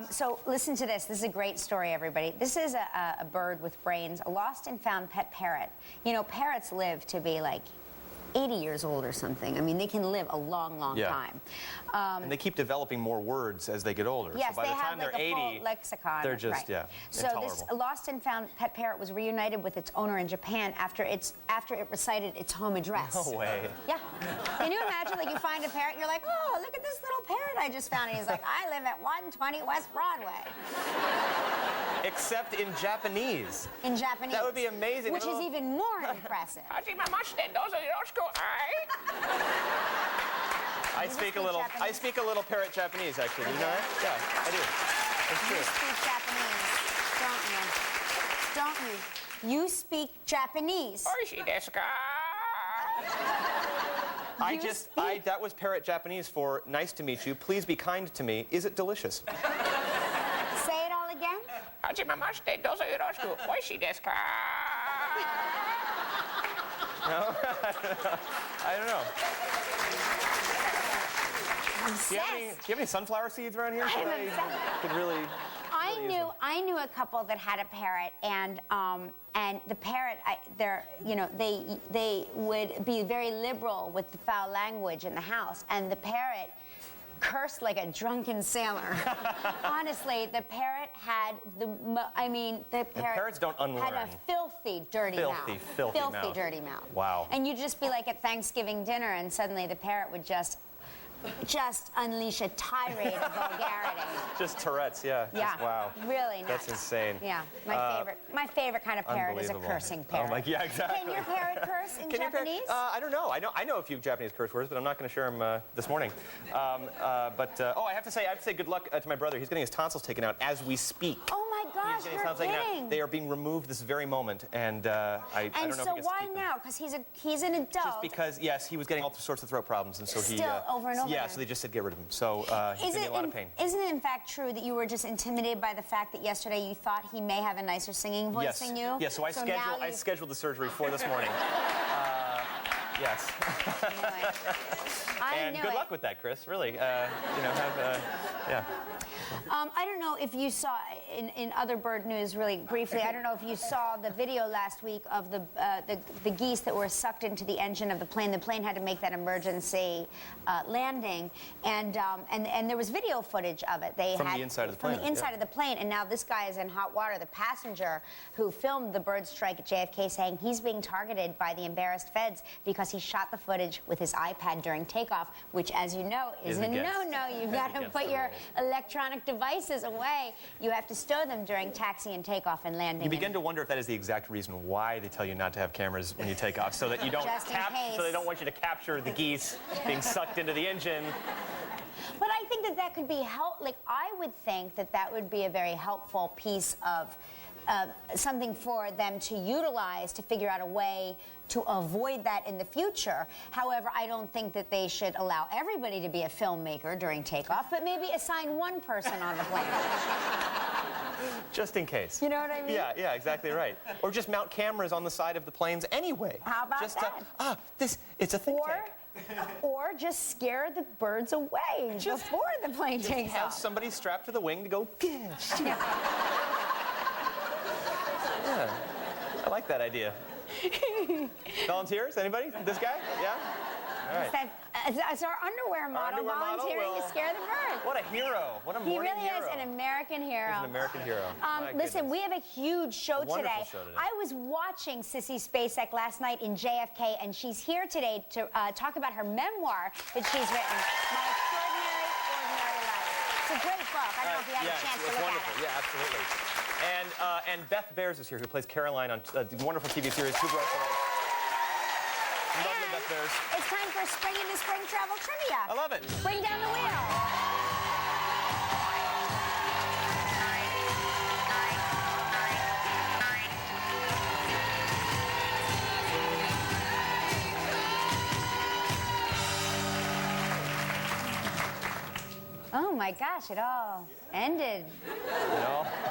So listen to this. This is a great story, everybody. This is a bird with brains, a lost and found pet parrot. You know, parrots live to be like 80 years old or something. I mean, they can live a long, long time. And they keep developing more words as they get older. Yes, so by they the time have like they're a 80, full lexicon. they're just, So intolerable. this lost and found pet parrot was reunited with its owner in Japan after it recited its home address. No way. Yeah. Can you imagine, like, you find a parrot, you're like, oh, look at this little parrot I just found. And he's like, I live at 120 West Broadway. Except in Japanese. In Japanese. That would be amazing. Which is even more impressive. I speak a little. Japanese? I speak a little parrot Japanese, actually. You know that? Yeah, I do. It's You true. speak Japanese, don't you? Don't you? You speak Japanese. That was parrot Japanese for nice to meet you. Please be kind to me. Is it delicious? Say it all again. No? I don't know. Do you have any sunflower seeds around here? Could really I knew a couple that had a parrot, and the parrot, they would be very liberal with the foul language in the house, and the parrot cursed like a drunken sailor. Honestly, the parrot had parrots don't unlearn. had a filthy, dirty mouth. Filthy mouth. Dirty mouth. Wow. And you'd just be like at Thanksgiving dinner, and suddenly the parrot would just unleash a tirade of vulgarity. Just Tourette's, yeah. Yeah. Just, wow. Really nice. That's insane. Yeah. My favorite kind of parrot is a cursing parrot. Oh my, yeah, exactly. Can your parrot curse in Japanese? I don't know. I know a few Japanese curse words, but I'm not going to share them this morning. I have to say good luck to my brother. He's getting his tonsils taken out as we speak. Oh my gosh, you're kidding. They are being removed this very moment, and I don't know if he gets to keep them. And so why now? Because he's an adult. Just because, yes, he was getting all sorts of throat problems, and so he... Still over and over Yeah, again. so they just said get rid of him. So he's in a lot of pain. Isn't it in fact true that you were just intimidated by the fact that yesterday you thought he may have a nicer singing voice than you? Yes, so I scheduled the surgery for this morning. Yes. And good luck with that, Chris. Really, yeah. I don't know if you saw, in other bird news, really briefly, I don't know if you saw the video last week of the geese that were sucked into the engine of the plane. The plane had to make that emergency landing, and there was video footage of it. From the inside of the plane. From the inside of the plane, and now this guy is in hot water. The passenger who filmed the bird strike at JFK saying he's being targeted by the embarrassed feds because he shot the footage with his iPad during takeoff, which, as you know, is a no-no. You've got to put your electronic devices away. You have to stow them during taxi and takeoff and landing. You begin to wonder if that is the exact reason why they tell you not to have cameras when you take off, so that you don't so they don't want you to capture the geese being sucked into the engine. But I think that could be I would think that would be a very helpful piece of something for them to utilize to figure out a way to avoid that in the future. However, I don't think that they should allow everybody to be a filmmaker during takeoff, but maybe assign one person on the plane. Just in case. You know what I mean? Yeah, exactly right. Or just mount cameras on the side of the planes anyway. How about that? It's a think tank. Or just scare the birds away before the plane takes off. Have somebody strapped to the wing to go, yeah. I like that idea. Volunteers? Anybody? This guy? Yeah? All right. It's our underwear model volunteering to scare the birds. What a hero. What a morning hero. He really is an American hero. He's an American hero. Listen, we have a huge show today. Show today. I was watching Sissy Spacek last night in JFK, and she's here today to talk about her memoir that she's written, My Extraordinary, Ordinary Life. It's a great book. I don't know if you had a chance to look at it. Yeah, absolutely. And Beth Bears is here, who plays Caroline on the wonderful TV series Who Broke the Lake. Lovely Beth Bears. It's time for Spring into Spring Travel Trivia. I love it. Bring down the wheel. Oh my gosh, it all ended.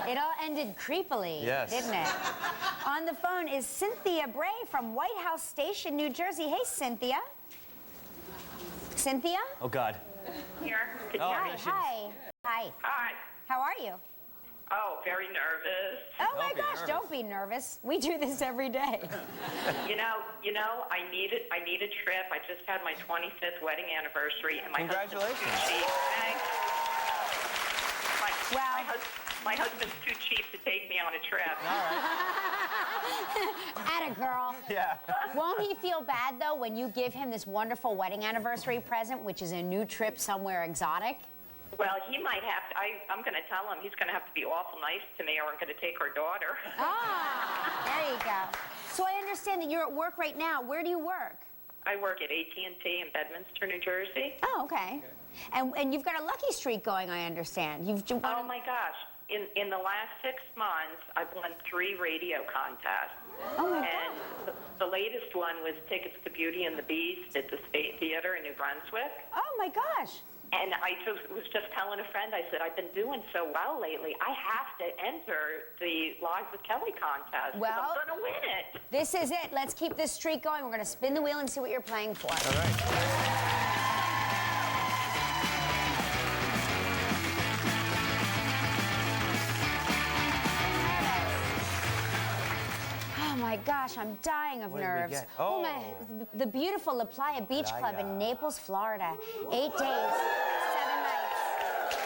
It all ended creepily, didn't it? On the phone is Cynthia Bray from White House Station, New Jersey. Hey, Cynthia. Cynthia? Oh, God. Here. Oh, Hi. Hi. Hi. How are you? Oh, very nervous. Oh my Don't be gosh, nervous. don't be nervous. We do this every day. You know, I need a trip. I just had my 25th wedding anniversary, and my Congratulations. husband's too cheap. Thanks. Well- My husband's too cheap to take me on a trip. Atta girl. Yeah. Won't he feel bad, though, when you give him this wonderful wedding anniversary present, which is a new trip somewhere exotic? Well, he might have to. I'm going to tell him he's going to have to be awful nice to me, or I'm going to take our daughter. Ah, there you go. So I understand that you're at work right now. Where do you work? I work at AT&T in Bedminster, New Jersey. Oh, okay. And you've got a lucky streak going, I understand. You've won. Oh my gosh! In the last 6 months, I've won 3 radio contests. Oh my And God. the latest one was tickets to Beauty and the Beast at the State Theater in New Brunswick. Oh my gosh. And I was just telling a friend, I said, I've been doing so well lately. I have to enter the Live with Kelly contest. 'Cause Well- I'm going to win it. This is it. Let's keep this streak going. We're going to spin the wheel and see what you're playing for. All right. Oh my gosh, I'm dying of What did we nerves. get? Oh my, Oh. the beautiful La Playa Beach Club in Naples, Florida. 8 days, 7 nights.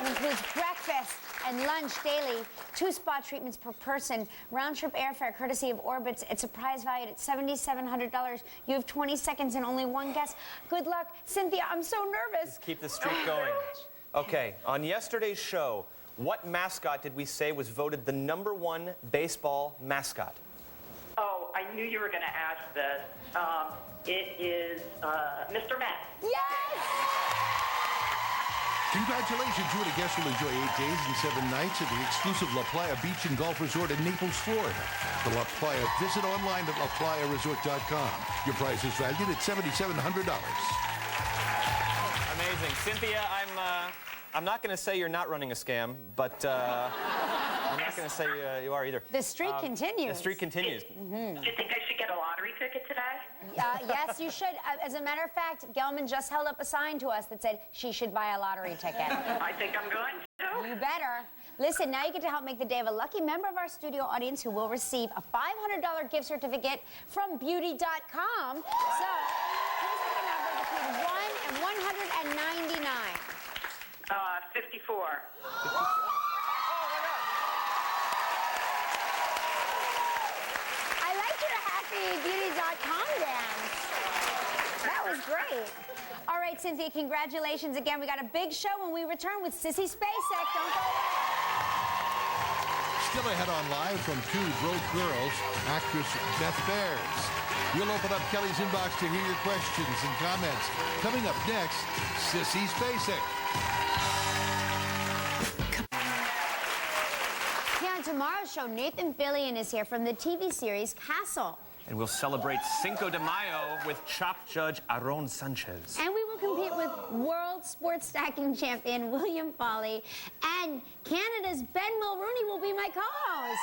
It includes breakfast and lunch daily, 2 spa treatments per person, round-trip airfare courtesy of Orbitz. It's a prize valued at $7,700. You have 20 seconds and only one guess. Good luck. Cynthia, I'm so nervous. Keep the streak going. Okay, on yesterday's show, what mascot did we say was voted the #1 baseball mascot? Oh, I knew you were going to ask this. It is Mr. Met. Yes! Congratulations, you and a guest will enjoy 8 days and 7 nights at the exclusive La Playa Beach and Golf Resort in Naples, Florida. The La Playa, visit online at laplayaresort.com. Your prize is valued at $7,700. Amazing. Cynthia, I'm not going to say you're not running a scam, but I'm not going to say you are either. The streak continues. The streak continues. Do you think I should get a lottery ticket today? Yes, you should. As a matter of fact, Gelman just held up a sign to us that said she should buy a lottery ticket. I think I'm going to. You better. Listen, now you get to help make the day of a lucky member of our studio audience who will receive a $500 gift certificate from beauty.com. So, please pick a number between 1 and 199. 54. I like your happy beauty.com dance. That was great. All right, Cynthia, congratulations again. We got a big show when we return with Sissy Spacek. Don't go away. Still ahead on Live from Two Broke Girls, actress Beth Bears. We'll open up Kelly's inbox to hear your questions and comments. Coming up next, Sissy Spacek. Yeah, on tomorrow's show, Nathan Fillion is here from the TV series Castle. And we'll celebrate Cinco de Mayo with Chop Judge Aaron Sanchez. And we will compete with world sports stacking champion William Foley. And Canada's Ben Mulrooney will be my co-host.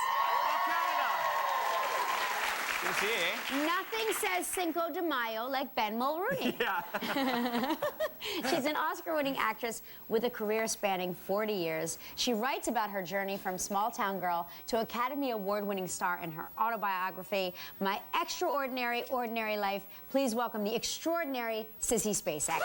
Good to see you, eh? Nothing says Cinco de Mayo like Ben Mulrooney. Yeah. She's an Oscar-winning actress with a career spanning 40 years. She writes about her journey from small-town girl to Academy Award-winning star in her autobiography, My Extraordinary Ordinary Life. Please welcome the extraordinary Sissy Spacek.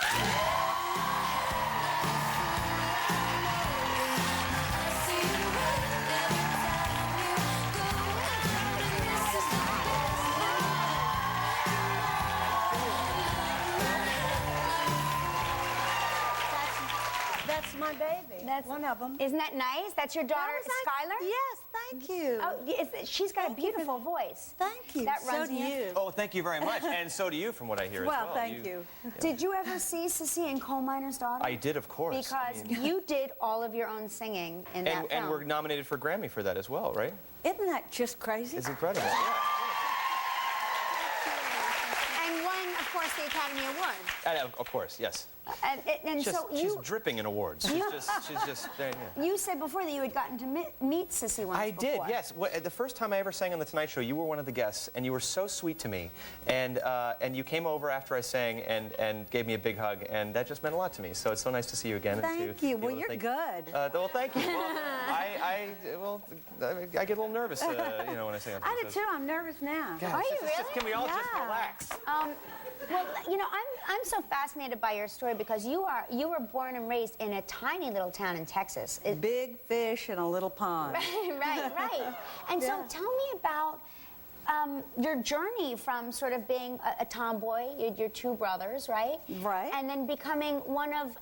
That's my baby. That's one of them. Isn't that nice? That's your daughter, Skylar? Yes, thank you. Oh, she's got a beautiful voice. Thank you. That So runs do me up. you. Oh, thank you very much. And so do you, from what I hear as well. Well, thank you. Did you ever see Sissy and Coal Miner's Daughter? I did, of course. Because I mean- you did all of your own singing in that film. and we're nominated for Grammy for that as well, right? Isn't that just crazy? It's incredible. Yeah. And won, of course, the Academy Award. Of course, yes. And Just, so she's dripping in awards. She's just there. Yeah. you said before that you had gotten to meet Sissy once I did, before. yes. The first time I ever sang on The Tonight Show, you were one of the guests, and you were so sweet to me. And you came over after I sang and gave me a big hug, and that just meant a lot to me. So it's so nice to see you again. Thank you. Well, you're good. Well, thank you. Well, I get a little nervous, when I sing on I TV, did so too. I'm nervous now. God, Are it's you just- it's just- really? Can we all just Yeah. relax? Well, I'm so fascinated by your story because you were born and raised in a tiny little town in Texas. Big fish in a little pond. right. And so Yeah. tell me about your journey from sort of being a tomboy, your two brothers, right? Right. And then becoming one of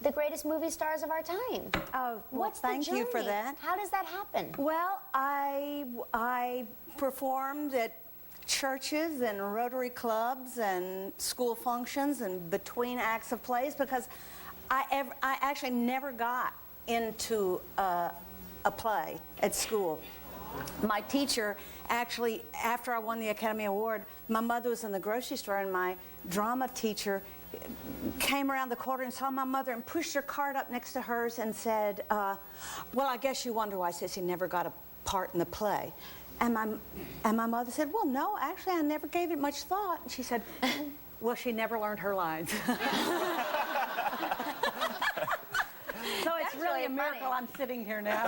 the greatest movie stars of our time. Oh, well, What's the thank you for journey? that. How does that happen? Well, I performed at churches and Rotary clubs and school functions and between acts of plays because I actually never got into a play at school. My teacher actually, after I won the Academy Award, my mother was in the grocery store and my drama teacher came around the corner and saw my mother and pushed her cart up next to hers and said, well, I guess you wonder why Sissy never got a part in the play. And my mother said, well, no, actually, I never gave it much thought. And she said, well, she never learned her lines. So it's really a miracle I'm sitting here now.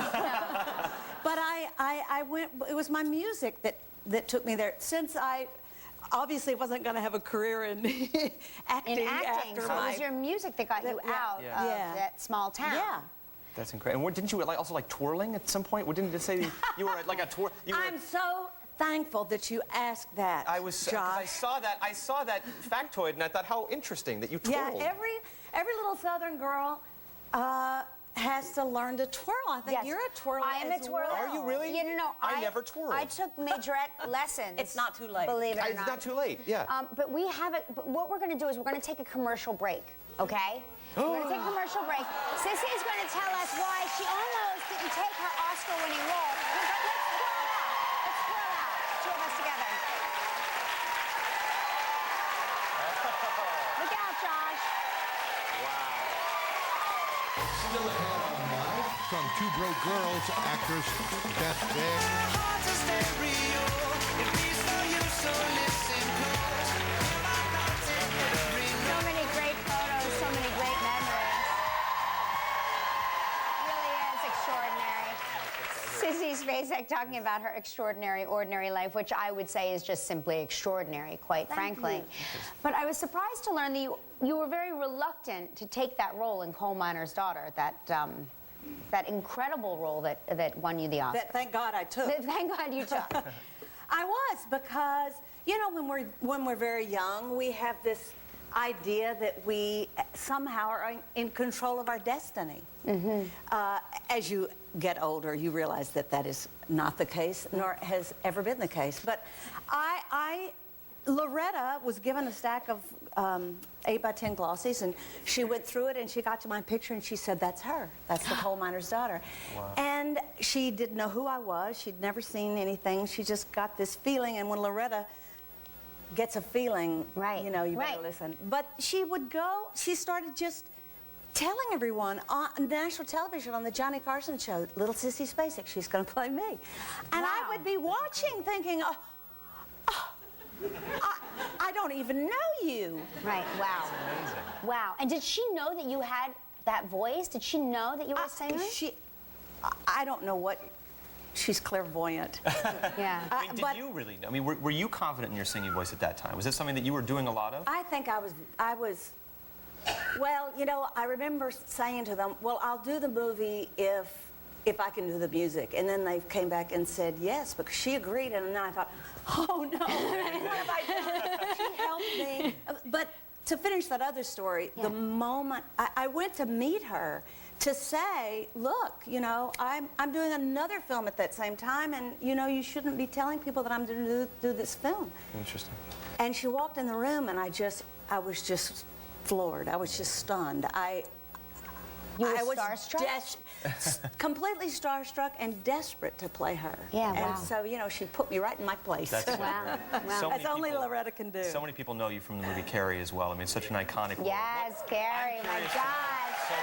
But I went, it was my music that took me there. Since I obviously wasn't going to have a career in acting, after so my... it was your music that got you Yeah. out Yeah. of Yeah. that small town. Yeah. That's incredible. And didn't you also like twirling at some point? Didn't it say you were like a twirl? I'm so thankful that you asked that, I was. 'Cause Josh. I saw that factoid, and I thought how interesting that you Yeah, twirled. every little Southern girl has to learn to twirl. I think Yes. you're a twirler. I am a as twirler. well. Are you really? No, I never twirled. I took majorette lessons. It's not too late. Believe it or It's not. not too late. Yeah. But we have it. But what we're going to do is we're going to take a commercial break. Okay? We're going to take a commercial break. Sissy is going to tell us why she almost didn't take her Oscar-winning role. Let's twirl out. Let's twirl out. Two of us together. Look out, Josh. Still ahead on Live from Two Broke Girls, actress Beth Baer. So many great photos, so many great memories. It really is extraordinary. Sissy Spacek talking about her extraordinary, ordinary life, which I would say is just simply extraordinary, quite frankly. But I was surprised to learn that you were very reluctant to take that role in Coal Miner's Daughter, that incredible role that won you the Oscar. That, thank God I took. Thank God you took. I was, because when we're very young, we have this idea that we somehow are in control of our destiny. As you get older, you realize that that is not the case, nor has ever been the case. But Loretta was given a stack of 8x10 glossies, and she went through it, and she got to my picture, and she said, that's her. That's the coal miner's daughter. Wow. And she didn't know who I was. She'd never seen anything. She just got this feeling, and when Loretta gets a feeling, Right, you know, you better right. listen. But she would go, she started just telling everyone on national television on the Johnny Carson show, little Sissy Spacek, she's going to play me. And I Wow. would be watching thinking, I don't even know you. Right, wow. Amazing. Wow. And did she know that you had that voice? Did she know that you were a singer? I don't know what, she's clairvoyant. Yeah. I mean, did but- you really know? I mean, were you confident in your singing voice at that time? Was it something that you were doing a lot of? I think I was, well, you know, I remember saying to them, well, I'll do the movie if I can do the music. And then they came back and said yes, because she agreed. And then I thought, oh no, what have I done? She helped me. But to finish that other story, the moment I went to meet her to say, look, you know, I'm doing another film at that same time, and you know, you shouldn't be telling people that I'm going to do this film. Interesting. And she walked in the room, and I was just floored. I was just stunned. You were I was starstruck? completely starstruck and desperate to play her. Yeah, wow. And so, you know, she put me right in my place. That's so Wow. great. Wow. So That's many only people- Loretta can do. So many people know you from the movie Carrie as well. I mean, such an iconic role. Yes, Carrie, my curious to know, God. so